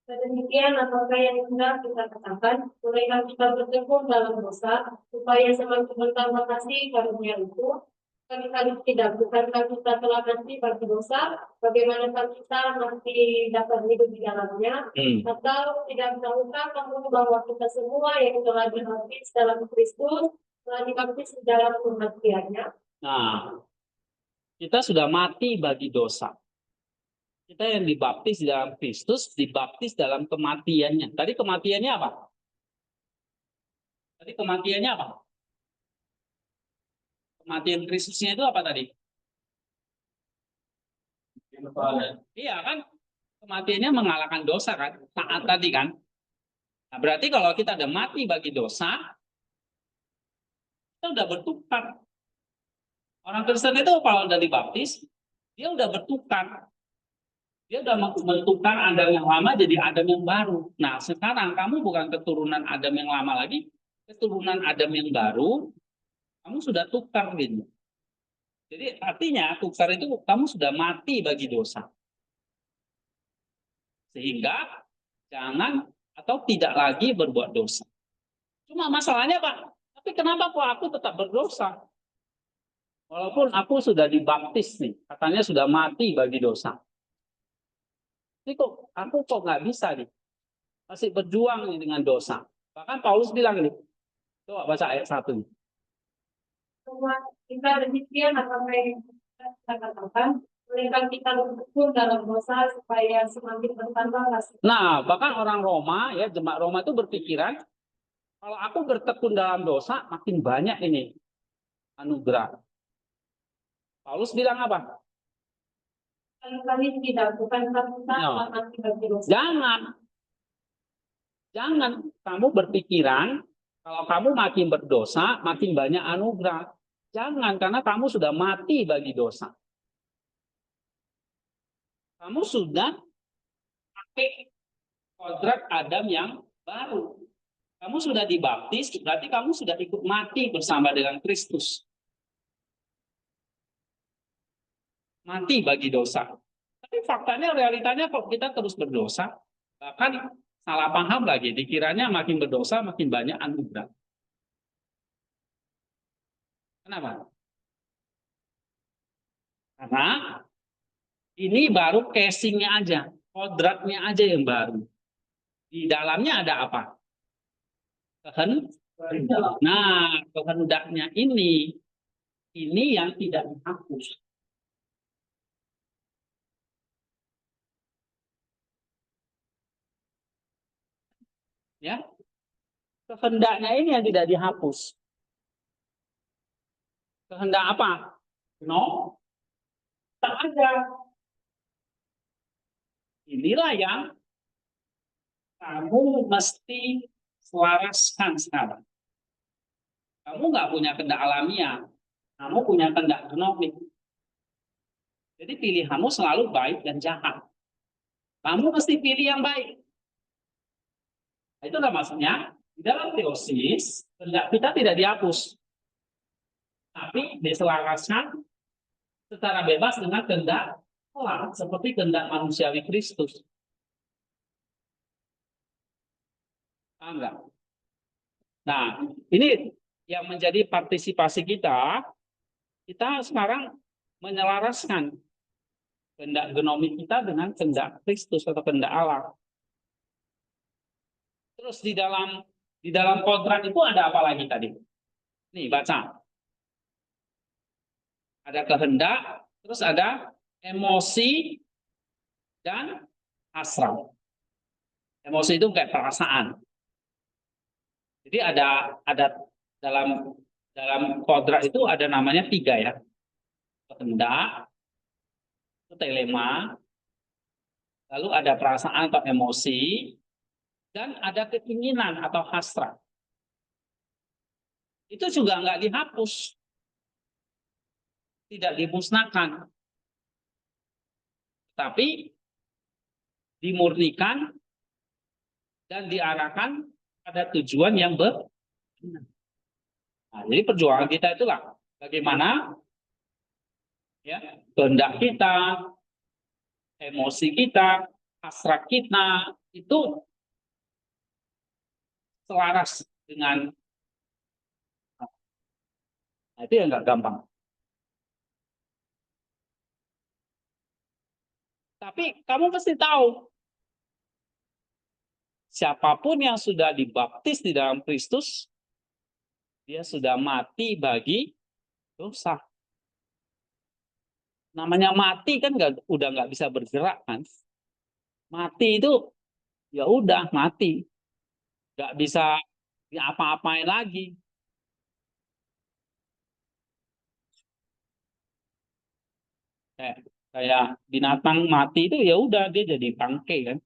Sedemikian apakah yang hendak kita katakan, bolehkah kita bertekun dalam dosa, supaya semakin bertambah kasih karunia itu, kali-kali tidak, bukankah kita telah mati bagi dosa, bagaimanakah kita masih dapat hidup di dalamnya, atau tidak tahukah kamu bahwa kita semua yang telah dibaptis dalam Kristus, telah dibaptis di dalam kematiannya? Nah, kita sudah mati bagi dosa. Kita yang dibaptis di dalam Kristus, dibaptis dalam kematiannya. Tadi kematiannya apa? Kematian Kristusnya itu apa tadi? Iya kan? Kematiannya mengalahkan dosa kan? Taat tadi kan? Nah, berarti kalau kita udah mati bagi dosa, kita udah bertukar. Orang Kristen itu kalau udah dibaptis, dia udah bertukar. Dia udah menentukan Adam yang lama jadi Adam yang baru. Nah, sekarang kamu bukan keturunan Adam yang lama lagi, keturunan Adam yang baru, kamu sudah tukar gitu. Jadi artinya tukar itu kamu sudah mati bagi dosa. Sehingga jangan atau tidak lagi berbuat dosa. Cuma masalahnya Pak, tapi kenapa kok aku tetap berdosa? Walaupun aku sudah dibaptis nih, katanya sudah mati bagi dosa. Ini kok aku nggak bisa nih, masih berjuang nih dengan dosa. Bahkan Paulus bilang nih, coba baca ayat 1 nih. Kita demikian apakah yang kita katakan, bolehkah kita bertekun dalam dosa supaya semakin bertambah kasih? Nah, bahkan orang Roma, ya jemaat Roma itu berpikiran, kalau aku bertekun dalam dosa, makin banyak ini anugerah. Paulus bilang apa? Kali-kali tidak, bukan kita mati bagi dosa. Jangan kamu berpikiran kalau kamu makin berdosa, makin banyak anugerah. Jangan, karena kamu sudah mati bagi dosa. Kamu sudah pakai kodrat Adam yang baru. Kamu sudah dibaptis, berarti kamu sudah ikut mati bersama dengan Kristus. Mati bagi dosa. Tapi faktanya, realitanya kok kita terus berdosa. Bahkan salah paham lagi, dikiranya makin berdosa makin banyak anugerah. Kenapa? Karena ini baru casingnya aja, kodratnya aja yang baru. Di dalamnya ada apa? Kehendak. Nah, kehendaknya ini yang tidak dihapus. Ya, kehendaknya ini yang tidak dihapus. Kehendak apa? No, tak ada. Inilah yang kamu mesti selaraskan sekarang. Kamu nggak punya kehendak alamiah, kamu punya kehendak genomik. Jadi pilihanmu selalu baik dan jahat. Kamu mesti pilih yang baik. Itulah maksudnya Di dalam teosis, kehendak kita tidak dihapus, tapi diselaraskan secara bebas dengan kehendak Allah, seperti kehendak manusiawi Kristus. Paham nggak? Nah, ini yang menjadi partisipasi kita. Kita sekarang menyelaraskan kehendak genomik kita dengan kehendak Kristus atau kehendak Allah. Terus di dalam kodrat itu ada apa lagi tadi? Nih, baca. Ada kehendak, terus ada emosi dan hasrat. Emosi itu kayak perasaan. Jadi ada dalam kodrat itu ada namanya 3 ya. Kehendak, itu telema, lalu ada perasaan atau emosi, dan ada keinginan atau hasrat. Itu juga nggak dihapus, tidak dimusnahkan, tapi dimurnikan dan diarahkan pada tujuan yang benar. Nah, jadi perjuangan kita itulah bagaimana ya kehendak kita, emosi kita, hasrat kita itu selaras dengan, nah, itu yang nggak gampang. Tapi kamu pasti tahu, siapapun yang sudah dibaptis di dalam Kristus, dia sudah mati bagi dosa. Namanya mati kan udah nggak bisa bergerak kan? Mati itu ya udah mati, nggak bisa diapa-apain lagi. Kayak binatang mati itu ya udah dia jadi bangke kan,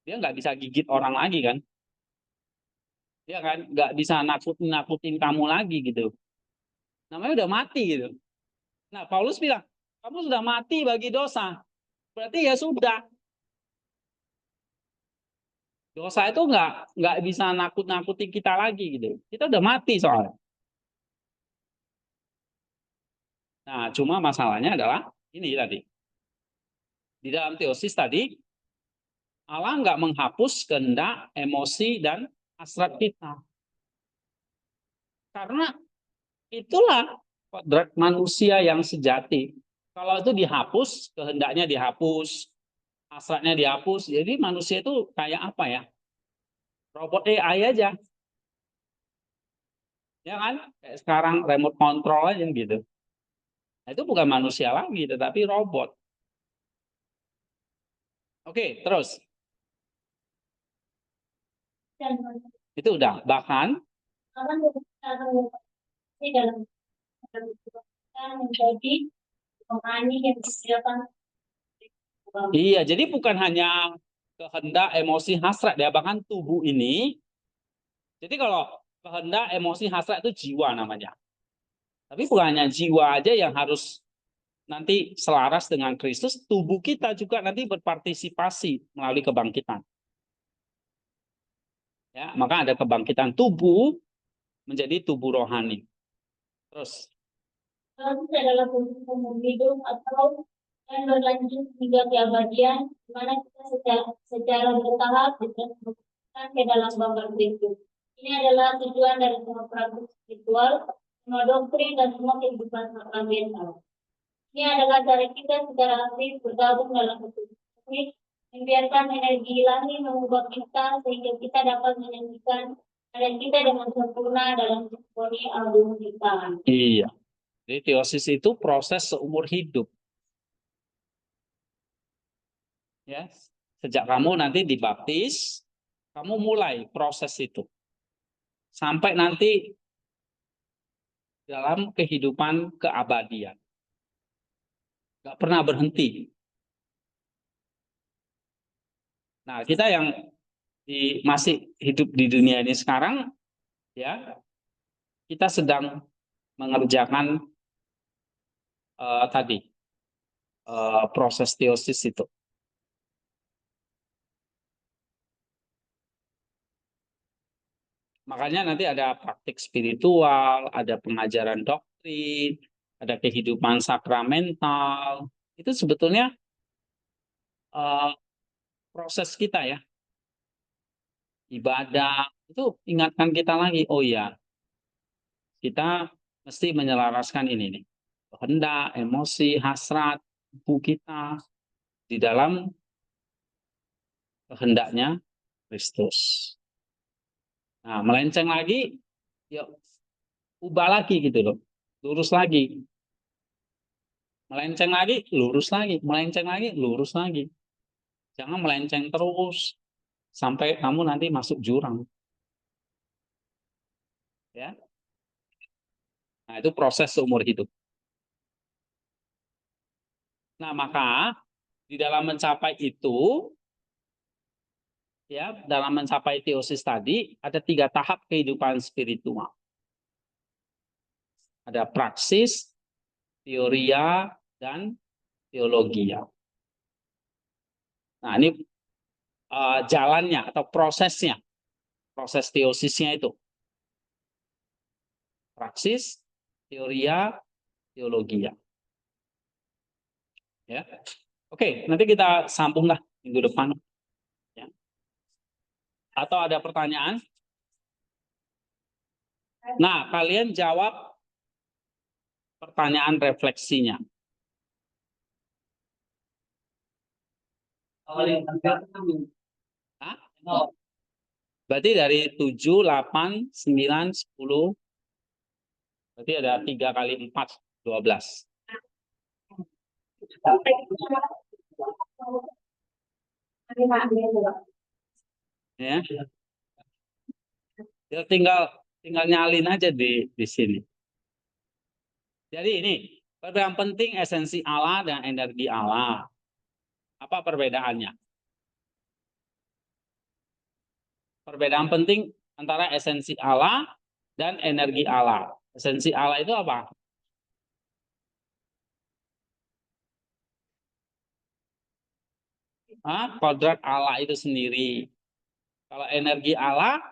dia nggak bisa gigit orang lagi kan, dia kan nggak bisa nakutin kamu lagi gitu, namanya udah mati gitu. Nah, Paulus bilang kamu sudah mati bagi dosa, berarti ya sudah, dosa itu nggak bisa nakutin kita lagi gitu, kita udah mati soalnya. Nah, cuma masalahnya adalah ini tadi, di dalam teosis tadi Allah nggak menghapus kehendak, emosi, dan hasrat kita. Karena itulah kodrat manusia yang sejati. Kalau itu dihapus, kehendaknya dihapus, hasratnya dihapus, jadi manusia itu kayak apa ya? Robot AI aja. Ya kan? Kayak sekarang remote control aja gitu. Nah, itu bukan manusia lagi, tetapi robot. Oke, terus. Itu udah. Bahkan menjadi pemani yang disediakan. Iya, jadi bukan hanya kehendak, emosi, hasrat ya, bahkan tubuh ini. Jadi kalau kehendak, emosi, hasrat itu jiwa namanya. Tapi bukan hanya jiwa aja yang harus nanti selaras dengan Kristus, tubuh kita juga nanti berpartisipasi melalui kebangkitan. Ya, maka ada kebangkitan tubuh menjadi tubuh rohani. Terus itu adalah bentuk umum hidup atau dan berlanjut hingga keabadian, di mana kita secara bertahap dimasukkan ke dalam gambar Kristus. Ini adalah tujuan dari semua praktik spiritual, semua doktrin, dan semua kehidupan sakramental. Ini adalah cara kita secara aktif bergabung dalam Kristus, membiarkan energi ilahi mengubah kita sehingga kita dapat menyanyikan keadaan kita dengan sempurna dalam simfoni album kita. Iya. Jadi teosis itu proses seumur hidup. Ya, sejak kamu nanti dibaptis, kamu mulai proses itu. Sampai nanti dalam kehidupan keabadian. Gak pernah berhenti. Nah, kita yang masih hidup di dunia ini sekarang, ya, kita sedang mengerjakan tadi proses teosis itu. Makanya nanti ada praktik spiritual, ada pengajaran doktrin, ada kehidupan sakramental. Itu sebetulnya eh, proses kita ya, ibadah. Itu ingatkan kita lagi, oh iya, kita mesti menyelaraskan ini nih. Kehendak, emosi, hasrat, tubuh kita di dalam kehendaknya Kristus. Nah, melenceng lagi, yuk ubah lagi gitu loh. Lurus lagi. Melenceng lagi, lurus lagi. Melenceng lagi, lurus lagi. Jangan melenceng terus sampai kamu nanti masuk jurang. Ya. Nah, itu proses seumur hidup. Nah, maka di dalam mencapai itu, ya, dalam mencapai teosis tadi, ada 3 tahap kehidupan spiritual. Ada praksis, teoria, dan teologia. Nah, ini jalannya atau prosesnya, proses teosisnya itu. Praksis, teoria, teologia. Ya. Oke, nanti kita sambunglah minggu depan. Ya. Atau ada pertanyaan? Nah, kalian jawab pertanyaan refleksinya. Hah? Berarti dari 7, 8, 9, 10. Berarti ada 3 kali 4, 12. Ya. Ya, tinggal nyalin aja di sini. Jadi ini, perbedaan penting esensi Allah dan energi Allah. Apa perbedaannya? Perbedaan penting antara esensi Allah dan energi Allah. Esensi Allah itu apa? Kodrat Allah itu sendiri. Kalau energi Allah,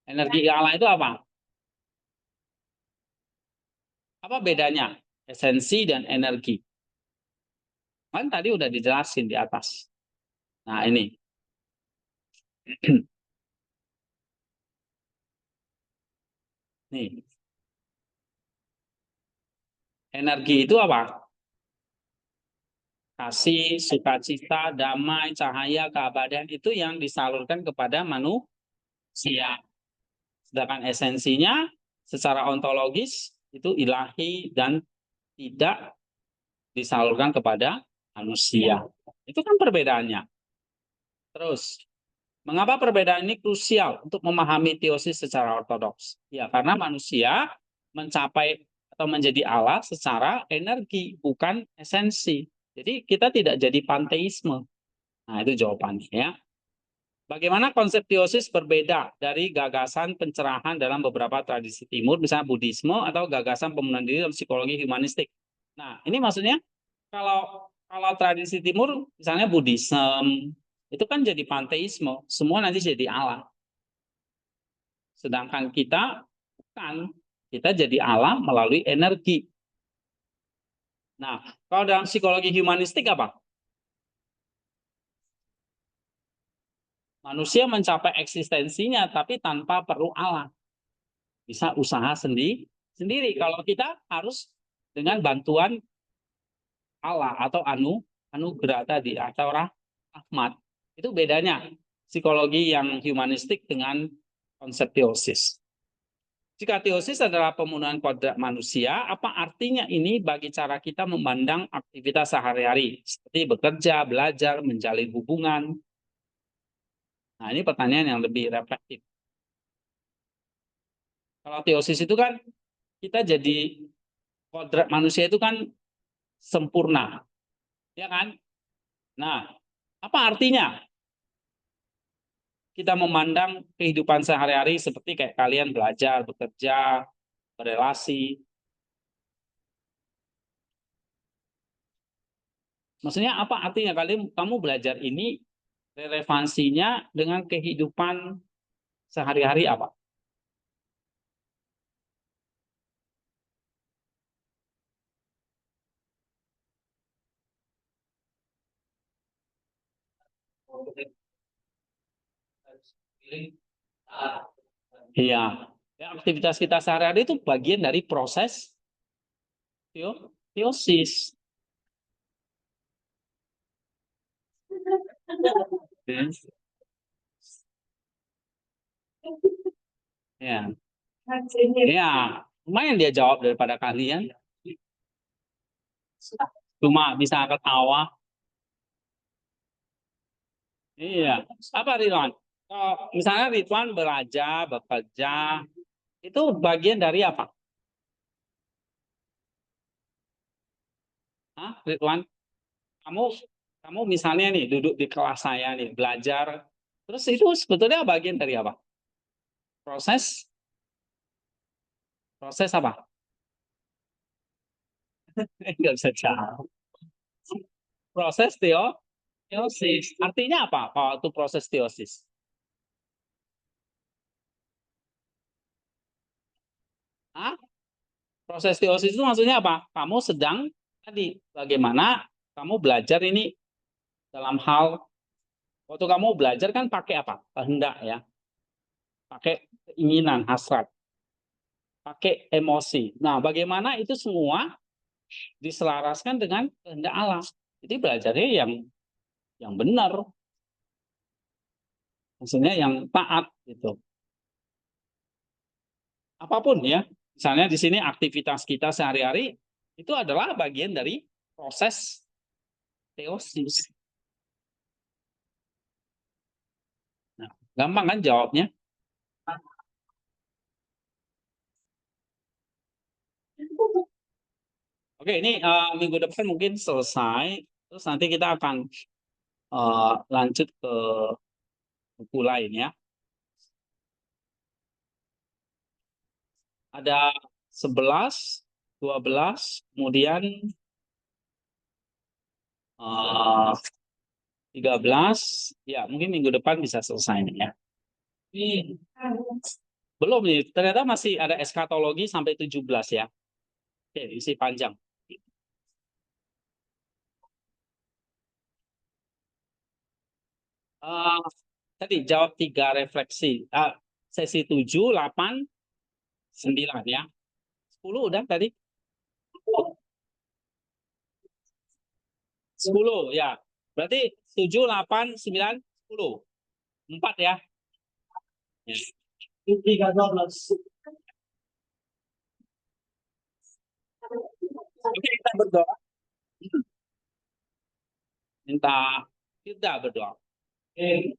energi Allah itu apa? Apa bedanya? Esensi dan energi. Kan tadi udah dijelasin di atas. Nah, ini. Nih. Energi itu apa? Kasih, sukacita, damai, cahaya, keabadian itu yang disalurkan kepada manusia. Sedangkan esensinya secara ontologis itu ilahi dan tidak disalurkan kepada manusia. Itu kan perbedaannya. Terus, mengapa perbedaan ini krusial untuk memahami teosis secara ortodoks? Ya, karena manusia mencapai atau menjadi Allah secara energi, bukan esensi. Jadi kita tidak jadi panteisme. Nah, itu jawabannya ya. Bagaimana konsep teosis berbeda dari gagasan pencerahan dalam beberapa tradisi timur, misalnya Buddhisme atau gagasan pembunuhan diri dalam psikologi humanistik. Nah, ini maksudnya kalau tradisi timur, misalnya Buddhisme, itu kan jadi panteisme, semua nanti jadi Allah. Sedangkan kita bukan, kita jadi Allah melalui energi. Nah, kalau dalam psikologi humanistik apa? Manusia mencapai eksistensinya tapi tanpa perlu Allah. Bisa usaha sendiri. Kalau kita harus dengan bantuan Allah atau anugerah tadi atau rahmat. Itu bedanya psikologi yang humanistik dengan konsep teosis. Jika teosis adalah pembunuhan kodrat manusia, apa artinya ini bagi cara kita memandang aktivitas sehari-hari seperti bekerja, belajar, menjalin hubungan? Nah, ini pertanyaan yang lebih reflektif. Kalau teosis itu kan kita jadi kodrat manusia itu kan sempurna, ya kan? Nah, apa artinya kita memandang kehidupan sehari-hari seperti kayak kalian belajar, bekerja, berelasi? Maksudnya apa artinya kamu belajar ini Relevansinya dengan kehidupan sehari-hari apa? Iya. Ya, aktivitas kita sehari-hari itu bagian dari proses teosis. Ya, ya, lumayan dia jawab daripada kalian. Cuma bisa ketawa. Iya. Apa Ridwan? Kalau misalnya Ridwan belajar, bekerja, itu bagian dari apa? Hah, Ridwan? Kamu kamu misalnya nih duduk di kelas saya nih belajar, terus itu sebetulnya bagian dari apa? Proses proses apa? Nggak bisa jawab. Proses teosis. Artinya apa? Kalau itu proses teosis. Hah? Proses teosis itu maksudnya apa? Kamu sedang tadi bagaimana kamu belajar ini dalam hal waktu kamu belajar kan pakai apa? Kehendak ya, pakai keinginan, hasrat, pakai emosi. Nah, bagaimana itu semua diselaraskan dengan kehendak Allah. Jadi belajarnya yang benar, maksudnya yang taat gitu. Apapun ya, misalnya di sini aktivitas kita sehari-hari itu adalah bagian dari proses teosis. Nah, gampang kan jawabnya? Oke, ini minggu depan mungkin selesai. Terus nanti kita akan lanjut ke buku lain ya. Ada 11, 12, kemudian 13. Ya, mungkin minggu depan bisa selesai nih ya. Ini belum nih, ternyata masih ada eskatologi sampai 17 ya. Oke, isi panjang. Eh, tadi jawab 3 refleksi. Sesi 7, 8, 9 ya. 10 udah tadi? 10 ya. Berarti 7, 8, 9, 10. 4 ya. Yes. Oke, kita berdoa. Minta kita berdoa. Oke.